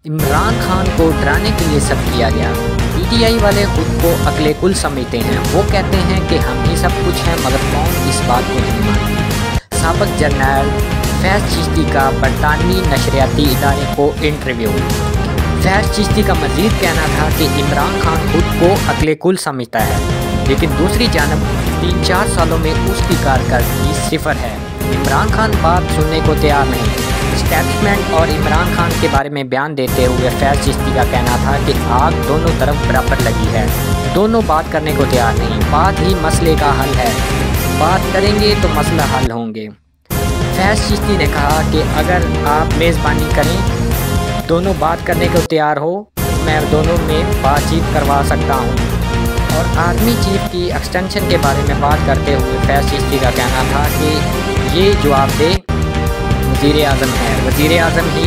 इमरान खान को डराने के लिए सब किया गया। पीटीआई वाले खुद को अक्ले कुल समझते हैं। वो कहते हैं कि हम ही सब कुछ हैं, मगर कौन इस बात को नहीं मानता। साबिक जर्नल फैज़ चिश्ती का बरतानवी नशरियाती इदारे को इंटरव्यू। फैज़ चिश्ती का मज़ीद कहना था कि इमरान खान खुद को अक्ले कुल समझता है, लेकिन दूसरी जानब 3-4 सालों में उसकी कारकर्दगी सिफर है। इमरान खान बात सुनने को तैयार नहीं। स्टैब्लिशमेंट और इमरान खान के बारे में बयान देते हुए फैज़ चिश्ती का कहना था कि आग दोनों तरफ बराबर लगी है, दोनों बात करने को तैयार नहीं। बात ही मसले का हल है, बात करेंगे तो मसला हल होंगे। फैज़ चिश्ती ने कहा कि अगर आप मेज़बानी करें, दोनों बात करने को तैयार हो, मैं दोनों में बातचीत करवा सकता हूँ। और आर्मी चीफ की एक्सटेंशन के बारे में बात करते हुए फैज़ चिश्ती का कहना था कि ये जवाब दे वज़ीर आज़म है, वज़ीर आज़म ही